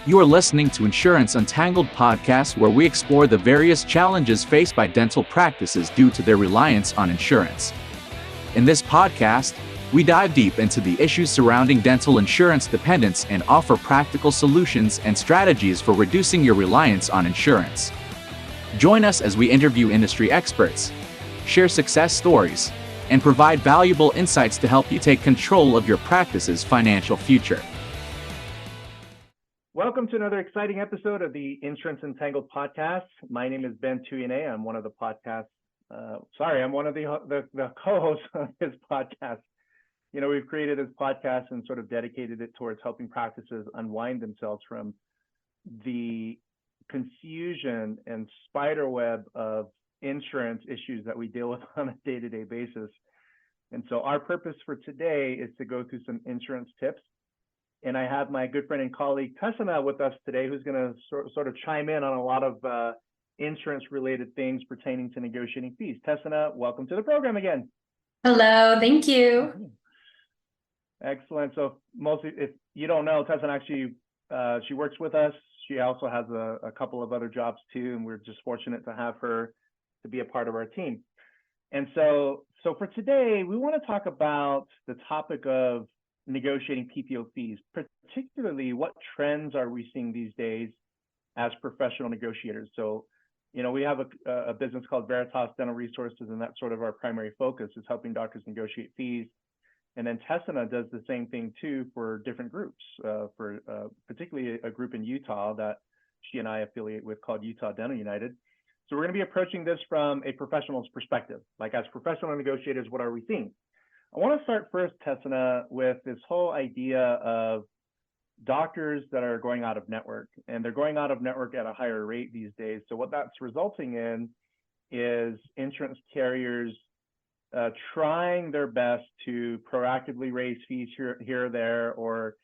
You are listening to Insurance Untangled podcast, where we explore the various challenges faced by dental practices due to their reliance on insurance. In this podcast, we dive deep into the issues surrounding dental insurance dependence and offer practical solutions and strategies for reducing your reliance on insurance. Join us as we interview industry experts, share success stories, and provide valuable insights to help you take control of your practice's financial future. Welcome to another exciting episode of the Insurance Untangled podcast. My name is Ben Tuyene. I'm one of the I'm one of the co-hosts of this podcast. You know, we've created this podcast and sort of dedicated it towards helping practices unwind themselves from the confusion and spider web of insurance issues that we deal with on a day-to-day basis. And so our purpose for today is to go through some insurance tips. And I have my good friend and colleague Tessina with us today, who's going to sort of chime in on a lot of insurance-related things pertaining to negotiating fees. Tessina, welcome to the program again. Hello, thank you. Excellent. So mostly, if you don't know, Tessina actually, she works with us. She also has a couple of other jobs too, and we're just fortunate to have her to be a part of our team. And so for today, we want to talk about the topic of negotiating PPO fees, particularly what trends are we seeing these days as professional negotiators. So, you know, we have a business called Veritas Dental Resources, and that's sort of our primary focus is helping doctors negotiate fees. And then Tessina does the same thing too for different groups, particularly a group in Utah that she and I affiliate with called Utah Dental United. So we're going to be approaching this from a professional's perspective. Like, as professional negotiators, what are we seeing? I want to start first, Tessina, with this whole idea of doctors that are going out of network, and they're going out of network at a higher rate these days. So what that's resulting in is insurance carriers trying their best to proactively raise fees here or there, or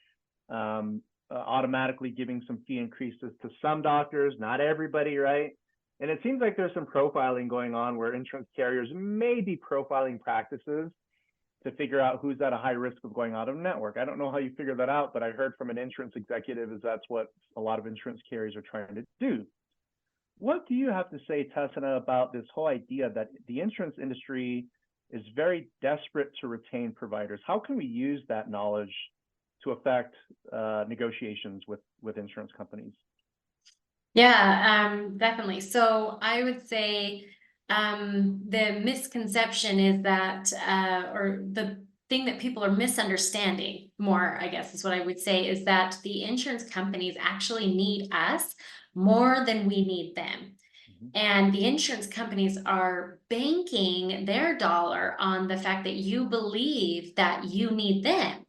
automatically giving some fee increases to some doctors, not everybody, right? And it seems like there's some profiling going on where insurance carriers may be profiling practices to figure out who's at a high risk of going out of network. I don't know how you figure that out, but I heard from an insurance executive is that's what a lot of insurance carriers are trying to do. What do you have to say, Tessina, about this whole idea that the insurance industry is very desperate to retain providers? How can we use that knowledge to affect negotiations with insurance companies? Yeah, definitely. So I would say the misconception is that, or the thing that people are misunderstanding more, I guess is what I would say, is that the insurance companies actually need us more than we need them. And the insurance companies are banking their dollar on the fact that you believe that you need them,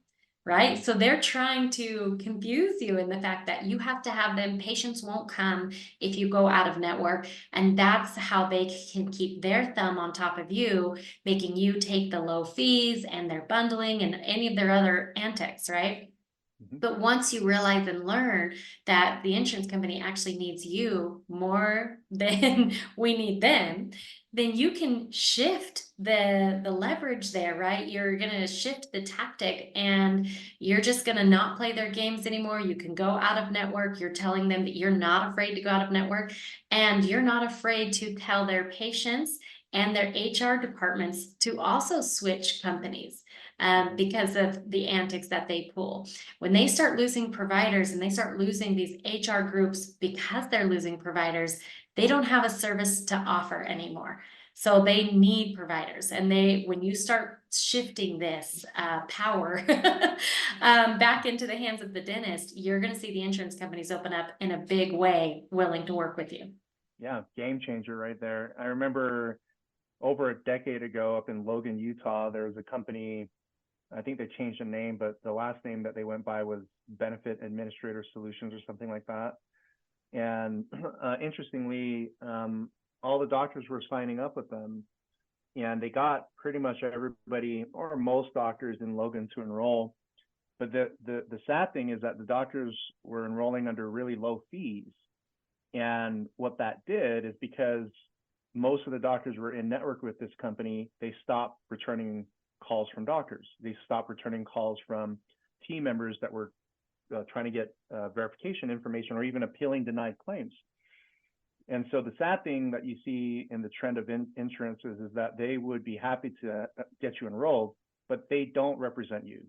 right? So they're trying to confuse you in the fact that you have to have them. Patients won't come if you go out of network. And that's how they can keep their thumb on top of you, making you take the low fees and their bundling and any of their other antics, right? But once you realize and learn that the insurance company actually needs you more than we need them, then you can shift the leverage there, right? You're going to shift the tactic, and you're just going to not play their games anymore. You can go out of network. You're telling them that you're not afraid to go out of network, and you're not afraid to tell their patients and their HR departments to also switch companies. Because of the antics that they pull. When they start losing providers and they start losing these HR groups because they're losing providers, they don't have a service to offer anymore. So they need providers. And when you start shifting this power back into the hands of the dentist, you're going to see the insurance companies open up in a big way, willing to work with you. Yeah, game changer right there. I remember over a decade ago up in Logan, Utah, there was a company. I think they changed the name, but the last name that they went by was Benefit Administrator Solutions or something like that. And interestingly, all the doctors were signing up with them, and they got pretty much everybody or most doctors in Logan to enroll. But the sad thing is that the doctors were enrolling under really low fees. And what that did is, because most of the doctors were in network with this company, they stopped returning calls from doctors. They stopped returning calls from team members that were trying to get verification information or even appealing denied claims. And so the sad thing that you see in the trend of insurances is that they would be happy to get you enrolled, but they don't represent you.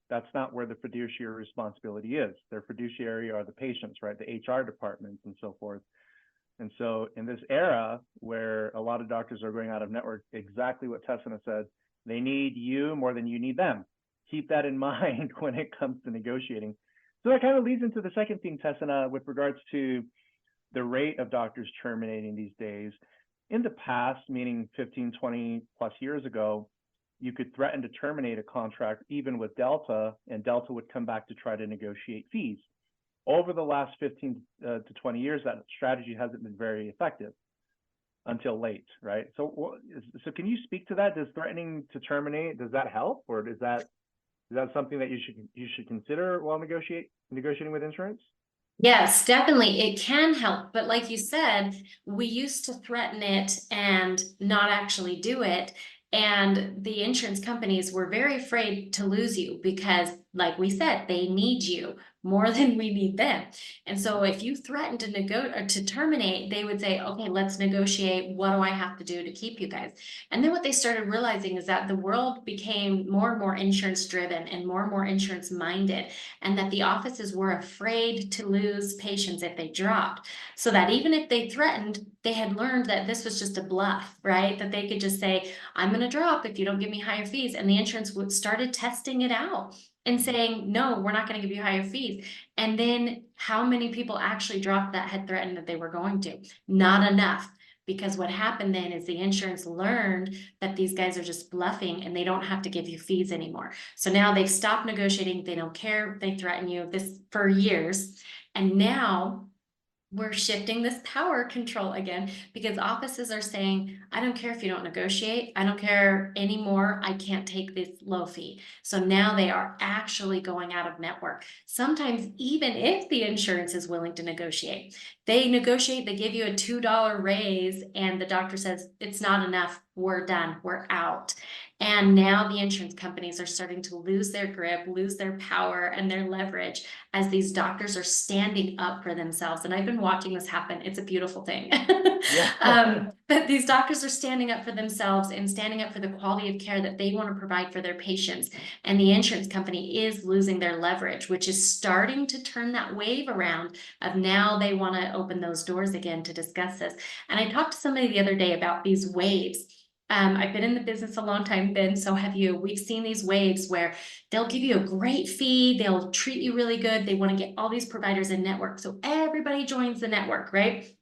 That's not where the fiduciary responsibility is. Their fiduciary are the patients, right? The HR departments and so forth. And so in this era where a lot of doctors are going out of network, exactly what Tessina said, they need you more than you need them. Keep that in mind when it comes to negotiating. So that kind of leads into the second thing, Tessina, with regards to the rate of doctors terminating these days. In the past, meaning 15, 20 plus years ago, you could threaten to terminate a contract even with Delta, and Delta would come back to try to negotiate fees. Over the last 15 to 20 years, that strategy hasn't been very effective until late, right? So can you speak to that? Does threatening to terminate, does that help, or is that something that you should consider while negotiating with insurance? Yes, definitely. It can help. But like you said, we used to threaten it and not actually do it. And the insurance companies were very afraid to lose you because, like we said, they need you more than we need them. And so if you threaten to terminate, they would say, okay, let's negotiate. What do I have to do to keep you guys? And then what they started realizing is that the world became more and more insurance driven and more insurance minded, and that the offices were afraid to lose patients if they dropped. So that even if they threatened, they had learned that this was just a bluff, right? That they could just say, I'm going to drop if you don't give me higher fees. And the insurance would started testing it out and saying, no, we're not going to give you higher fees. And then how many people actually dropped that had threatened that they were going to? Not enough. Because what happened then is the insurance learned that these guys are just bluffing and they don't have to give you fees anymore. So now they've stopped negotiating. They don't care if they threaten you this for years. And now we're shifting this power control again because offices are saying, I don't care if you don't negotiate. I don't care anymore. I can't take this low fee. So now they are actually going out of network. Sometimes even if the insurance is willing to negotiate, they negotiate, they give you a $2 raise and the doctor says, it's not enough. We're done. We're out. And now the insurance companies are starting to lose their grip, lose their power and their leverage as these doctors are standing up for themselves. And I've been watching this happen. It's a beautiful thing. Yeah. But these doctors are standing up for themselves and standing up for the quality of care that they want to provide for their patients. And the insurance company is losing their leverage, which is starting to turn that wave around of now they want to open those doors again to discuss this. And I talked to somebody the other day about these waves. I've been in the business a long time, Ben, so have you. We've seen these waves where they'll give you a great fee, they'll treat you really good, they want to get all these providers in network, so everybody joins the network, right?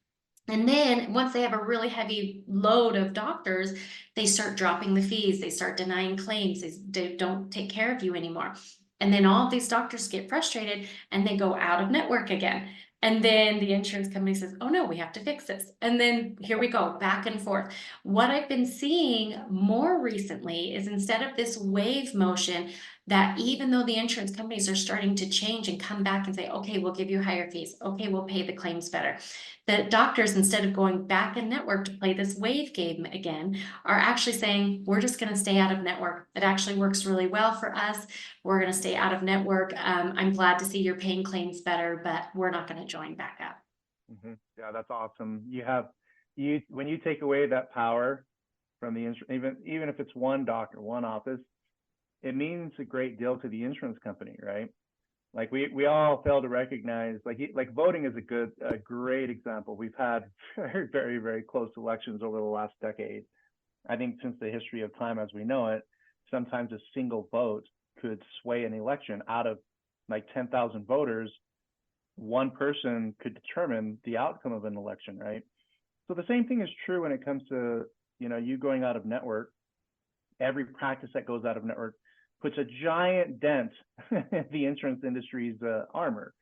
And then once they have a really heavy load of doctors, they start dropping the fees, they start denying claims, they don't take care of you anymore. And then all of these doctors get frustrated and they go out of network again. And then the insurance company says, oh no, we have to fix this. And then here we go, back and forth. What I've been seeing more recently is instead of this wave motion, that even though the insurance companies are starting to change and come back and say, okay, we'll give you higher fees. Okay, we'll pay the claims better. The doctors, instead of going back in network to play this wave game again, are actually saying, we're just going to stay out of network. It actually works really well for us. We're going to stay out of network. I'm glad to see you're paying claims better, but we're not going to join back up. Mm-hmm. Yeah, that's awesome. When you take away that power from the insurance, even if it's one doctor, one office, it means a great deal to the insurance company, right? Like we all fail to recognize, like voting is a great example. We've had very, very close elections over the last decade. I think since the history of time as we know it, sometimes a single vote could sway an election. Out of like 10,000 voters, one person could determine the outcome of an election, right? So the same thing is true when it comes to, you going out of network. Every practice that goes out of network puts a giant dent in the insurance industry's armor.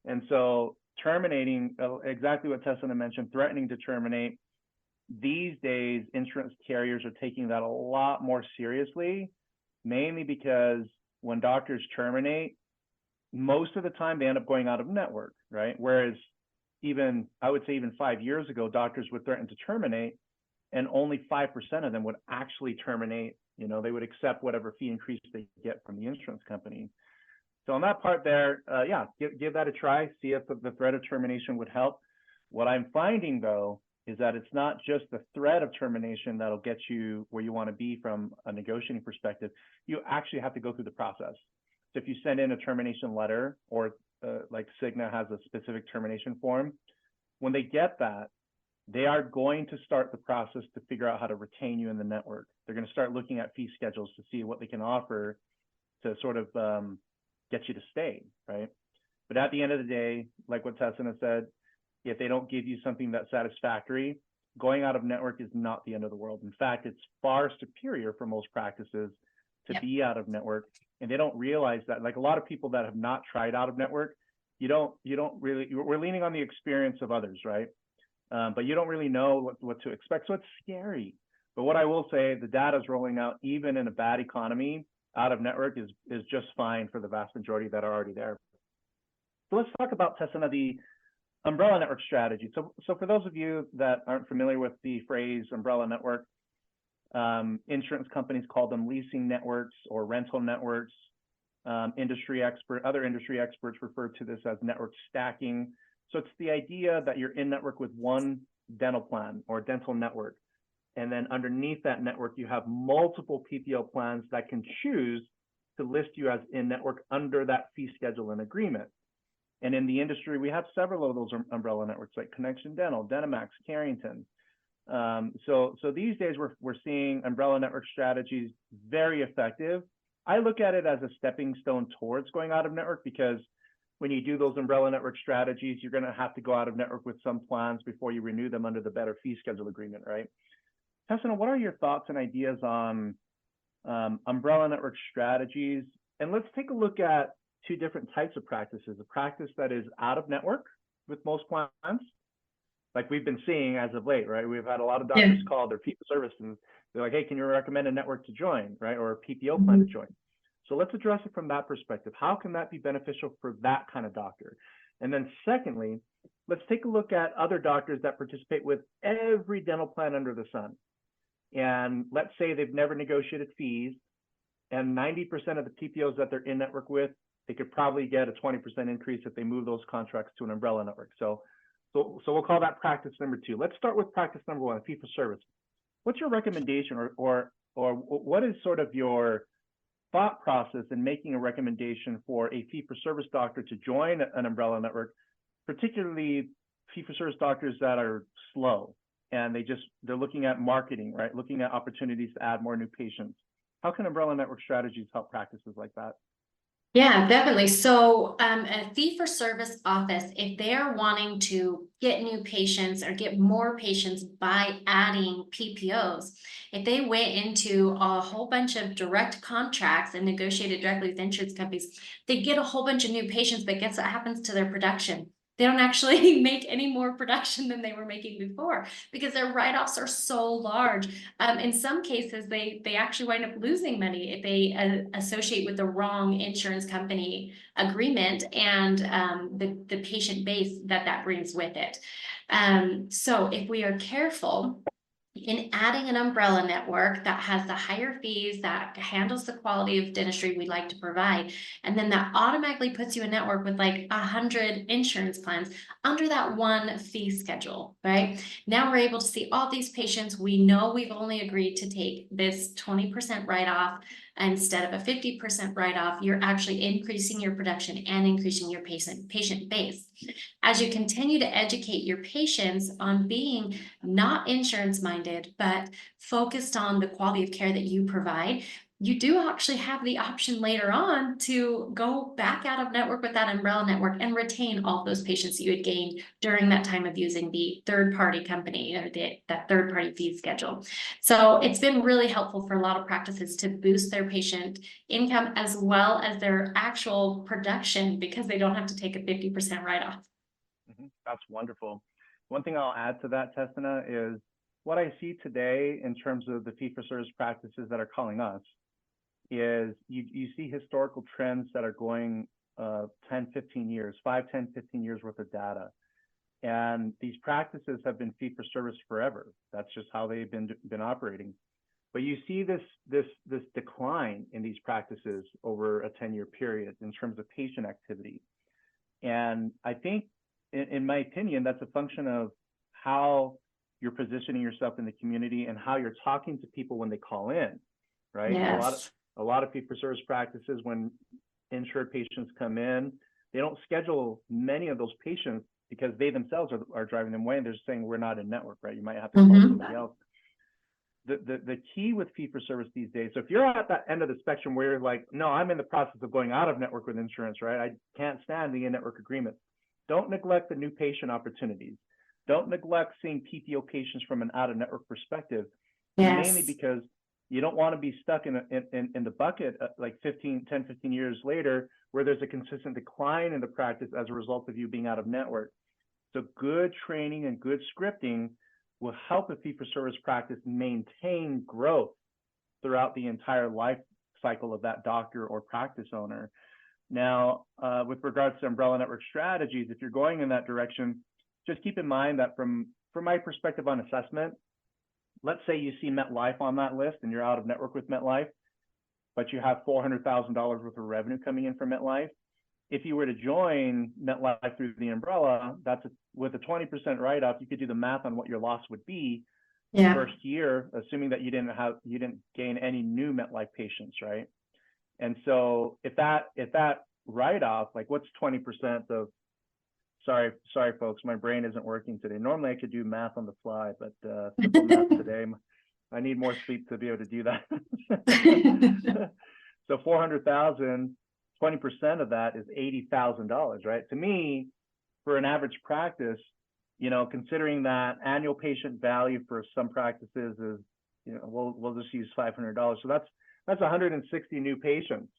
And so terminating, exactly what Tessina mentioned, threatening to terminate, these days, insurance carriers are taking that a lot more seriously, mainly because when doctors terminate, most of the time they end up going out of network, right? Whereas I would say even 5 years ago, doctors would threaten to terminate and only 5% of them would actually terminate. They would accept whatever fee increase they get from the insurance company. So on that part there, yeah, give that a try. See if the threat of termination would help. What I'm finding though is that it's not just the threat of termination that'll get you where you want to be from a negotiating perspective. You actually have to go through the process. So if you send in a termination letter, or like Cigna has a specific termination form, when they get that, they are going to start the process to figure out how to retain you in the network. They're going to start looking at fee schedules to see what they can offer to sort of get you to stay, right? But at the end of the day, like what Tessina said, if they don't give you something that's satisfactory, going out of network is not the end of the world. In fact, it's far superior for most practices to be out of network. And they don't realize that. Like a lot of people that have not tried out of network, you don't really, we're leaning on the experience of others, right? But you don't really know what to expect. So it's scary. But what I will say, the data is rolling out, even in a bad economy, out of network is just fine for the vast majority that are already there. So let's talk about, Tessina, the umbrella network strategy. So for those of you that aren't familiar with the phrase umbrella network, insurance companies call them leasing networks or rental networks. Other industry experts refer to this as network stacking. So it's the idea that you're in network with one dental plan or dental network. And then underneath that network, you have multiple PPO plans that can choose to list you as in network under that fee schedule and agreement. And in the industry, we have several of those umbrella networks like Connection Dental, Dentamax, Carrington. So these days we're seeing umbrella network strategies very effective. I look at it as a stepping stone towards going out of network, because when you do those umbrella network strategies, you're going to have to go out of network with some plans before you renew them under the better fee schedule agreement, right? Tessina, what are your thoughts and ideas on umbrella network strategies? And let's take a look at two different types of practices. A practice that is out of network with most plans, like we've been seeing as of late, right? We've had a lot of doctors call their fee for service and they're like, hey, can you recommend a network to join, right? Or a PPO plan to join? So let's address it from that perspective. How can that be beneficial for that kind of doctor? And then secondly, let's take a look at other doctors that participate with every dental plan under the sun. And let's say they've never negotiated fees, and 90% of the PPOs that they're in network with, they could probably get a 20% increase if they move those contracts to an umbrella network. So we'll call that practice number two. Let's start with practice number one, fee for service. What's your recommendation, or what is sort of your thought process in making a recommendation for a fee for service doctor to join an umbrella network, particularly fee for service doctors that are slow and they're looking at marketing, right? Looking at opportunities to add more new patients. How can umbrella network strategies help practices like that? Yeah, definitely. So a fee for service office, if they're wanting to get new patients or get more patients by adding PPOs, if they went into a whole bunch of direct contracts and negotiated directly with insurance companies, they get a whole bunch of new patients, but guess what happens to their production? They don't actually make any more production than they were making before because their write-offs are so large. In some cases, they actually wind up losing money if they associate with the wrong insurance company agreement and the patient base that brings with it. So if we are careful in adding an umbrella network that has the higher fees, that handles the quality of dentistry we'd like to provide, and then that automatically puts you in network with like 100 insurance plans under that one fee schedule, right? Now we're able to see all these patients. We know we've only agreed to take this 20% write-off instead of a 50% write-off. You're actually increasing your production and increasing your patient base. As you continue to educate your patients on being not insurance minded, but focused on the quality of care that you provide, you do actually have the option later on to go back out of network with that umbrella network and retain all those patients that you had gained during that time of using the third-party company or that third-party fee schedule. So it's been really helpful for a lot of practices to boost their patient income as well as their actual production because they don't have to take a 50% write-off. That's wonderful. One thing I'll add to that, Tessina, is what I see today in terms of the fee-for-service practices that are calling us is you see historical trends that are going 10, 15 years, 5, 10, 15 years worth of data. And these practices have been fee-for-service forever. That's just how they've been operating. But you see this decline in these practices over a 10-year period in terms of patient activity. And I think, in my opinion, that's a function of how you're positioning yourself in the community and how you're talking to people when they call in, right? Yes. A lot of fee-for-service practices, when insured patients come in, they don't schedule many of those patients because they themselves are driving them away, and they're saying we're not in network, right? You might have to call somebody else. The key with fee-for-service these days, so if you're at that end of the spectrum where you're like, no, I'm in the process of going out of network with insurance, right? I can't stand the in-network agreement. Don't neglect the new patient opportunities. Don't neglect seeing PPO patients from an out-of-network perspective, mainly because you don't want to be stuck in the bucket like 10, 15 years later, where there's a consistent decline in the practice as a result of you being out of network. So good training and good scripting will help a fee-for-service practice maintain growth throughout the entire life cycle of that doctor or practice owner. Now, with regards to umbrella network strategies, if you're going in that direction, just keep in mind that from my perspective on assessment, let's say you see MetLife on that list and you're out of network with MetLife, but you have $400,000 worth of revenue coming in from MetLife. If you were to join MetLife through the umbrella, with a 20% write-off, you could do the math on what your loss would be the first year, assuming that you didn't gain any new MetLife patients, right? And so if that write-off, like what's 20% of, sorry folks, my brain isn't working today. Normally I could do math on the fly, but simple math today, I need more sleep to be able to do that. So 400,000, 20% of that is $80,000, right? To me, for an average practice, considering that annual patient value for some practices is, we'll just use $500. So that's 160 new patients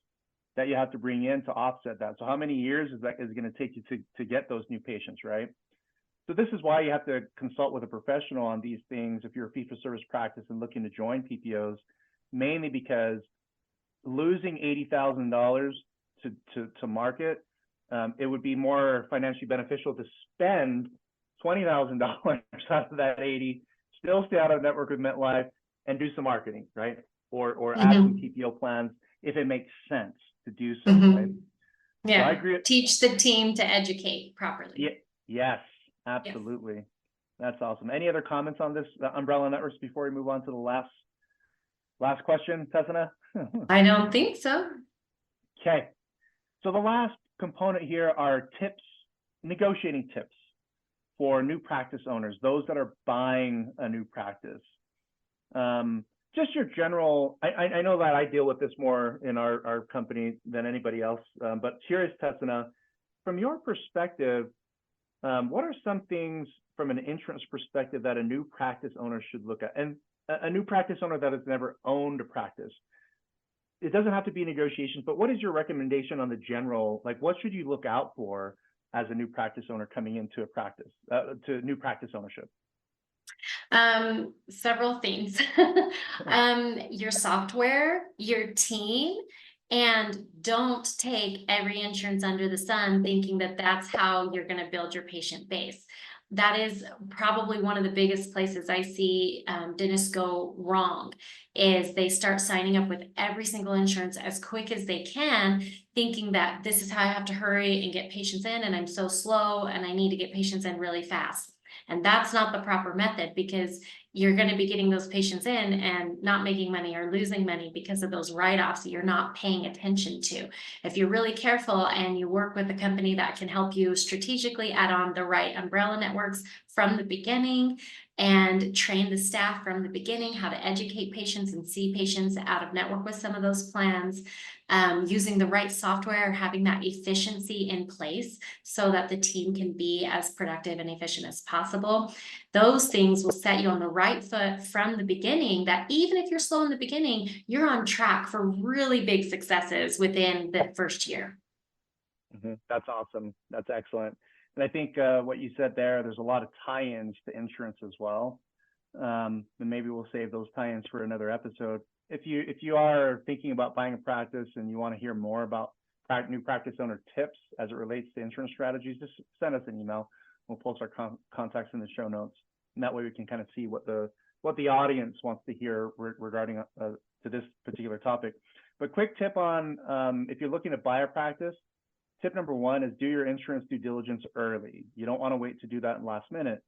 that you have to bring in to offset that. So how many years is going to take you to get those new patients, right? So this is why you have to consult with a professional on these things if you're a fee-for-service practice and looking to join PPOs, mainly because losing $80,000 to market, it would be more financially beneficial to spend $20,000 out of that 80, still stay out of network with MetLife and do some marketing, right? Or add some PPO plans if it makes sense to do so, right? Yeah, so I agree. Teach the team to educate properly. Yeah, yes, absolutely. Yes. That's awesome. Any other comments on this umbrella networks before we move on to the last question, Tessina? I don't think so. Okay. So the last component here are tips, negotiating tips for new practice owners, those that are buying a new practice. Just your general, I know that I deal with this more in our company than anybody else, but curious, Tessina, from your perspective, what are some things from an insurance perspective that a new practice owner should look at? And a new practice owner that has never owned a practice, it doesn't have to be negotiations, but what is your recommendation on the general, like what should you look out for as a new practice owner coming into a practice, to new practice ownership? Several things. Your software, your team, and don't take every insurance under the sun thinking that that's how you're going to build your patient base. That is probably one of the biggest places I see dentists go wrong, is they start signing up with every single insurance as quick as they can, thinking that this is how I have to hurry and get patients in, and I'm so slow and I need to get patients in really fast. And that's not the proper method, because you're going to be getting those patients in and not making money or losing money because of those write-offs that you're not paying attention to. If you're really careful and you work with a company that can help you strategically add on the right umbrella networks from the beginning and train the staff from the beginning how to educate patients and see patients out of network with some of those plans, using the right software, having that efficiency in place so that the team can be as productive and efficient as possible. Those things will set you on the right foot from the beginning, that even if you're slow in the beginning, you're on track for really big successes within the first year. That's awesome. That's excellent. And I think what you said there's a lot of tie-ins to insurance as well. And maybe we'll save those tie-ins for another episode. If you are thinking about buying a practice and you want to hear more about new practice owner tips as it relates to insurance strategies, just send us an email. We'll post our contacts in the show notes. And that way we can kind of see what what the audience wants to hear regarding to this particular topic. But quick tip on if you're looking to buy a practice, tip number one is do your insurance due diligence early. You don't want to wait to do that in last minute,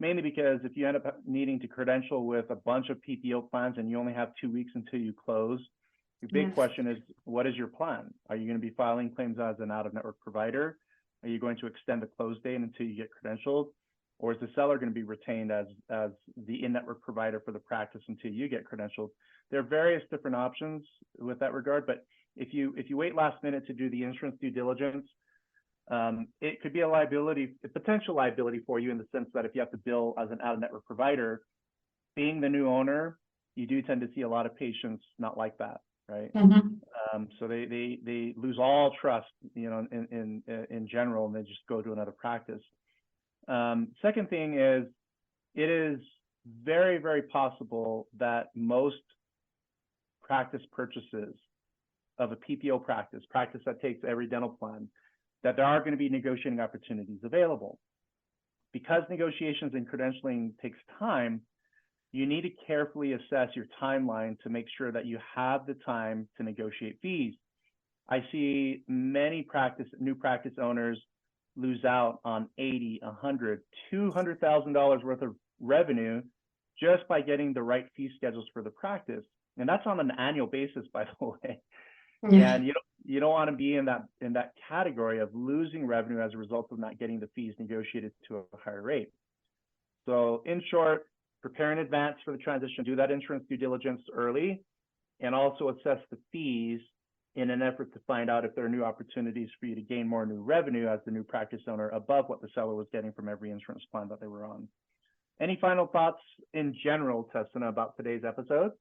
mainly because if you end up needing to credential with a bunch of PPO plans and you only have 2 weeks until you close, the big question is, what is your plan? Are you going to be filing claims as an out-of-network provider? Are you going to extend the close date until you get credentialed? Or is the seller going to be retained as the in-network provider for the practice until you get credentialed? There are various different options with that regard, but if you wait last minute to do the insurance due diligence, it could be a potential liability for you in the sense that if you have to bill as an out-of-network provider, being the new owner, you do tend to see a lot of patients not like that, right? So they lose all trust, in general, and they just go to another practice. Second thing is, it is very, very possible that most practice purchases of a PPO practice that takes every dental plan, that there are going to be negotiating opportunities available. Because negotiations and credentialing takes time, you need to carefully assess your timeline to make sure that you have the time to negotiate fees. I see many new practice owners lose out on $80,000, $100,000, $200,000 worth of revenue just by getting the right fee schedules for the practice. And that's on an annual basis, by the way. And you don't want to be in that category of losing revenue as a result of not getting the fees negotiated to a higher rate. So in short, prepare in advance for the transition, do that insurance due diligence early, and also assess the fees in an effort to find out if there are new opportunities for you to gain more new revenue as the new practice owner above what the seller was getting from every insurance plan that they were on. Any final thoughts in general, Tessina, about today's episode?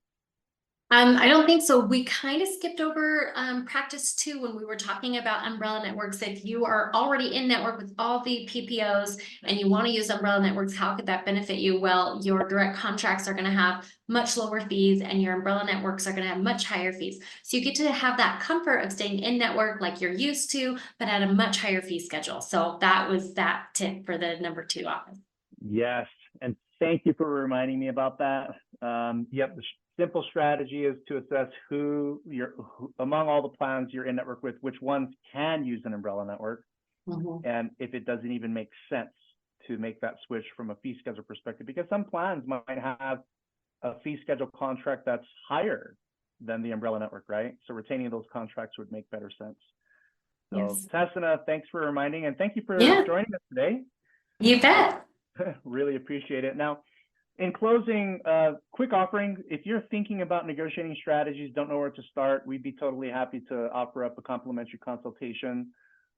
I don't think so. We kind of skipped over practice 2 when we were talking about umbrella networks. If you are already in network with all the PPOs and you want to use umbrella networks, how could that benefit you? Well, your direct contracts are going to have much lower fees and your umbrella networks are going to have much higher fees. So you get to have that comfort of staying in network like you're used to, but at a much higher fee schedule. So that was that tip for the number 2 office. Yes, and thank you for reminding me about that. Yep. Simple strategy is to assess who among all the plans you're in network with, which ones can use an umbrella network, and if it doesn't even make sense to make that switch from a fee schedule perspective, because some plans might have a fee schedule contract that's higher than the umbrella network, right? So retaining those contracts would make better sense. So Yes. Tessina, thanks for reminding, and thank you for joining us today. You bet. Really appreciate it. Now, in closing, quick offering, if you're thinking about negotiating strategies, don't know where to start, we'd be totally happy to offer up a complimentary consultation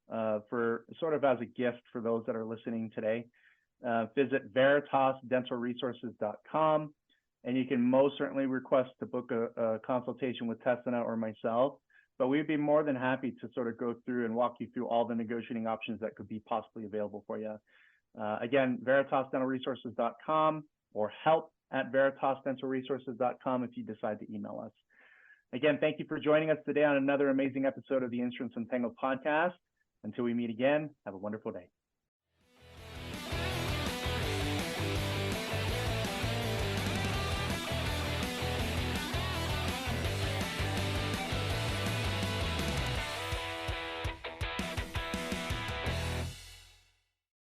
for sort of as a gift for those that are listening today. Visit veritasdentalresources.com, and you can most certainly request to book a consultation with Tessina or myself, but we'd be more than happy to sort of go through and walk you through all the negotiating options that could be possibly available for you. Again, veritasdentalresources.com or help@veritasdentalresources.com if you decide to email us. Again, thank you for joining us today on another amazing episode of the Insurance Untangled podcast. Until we meet again, have a wonderful day.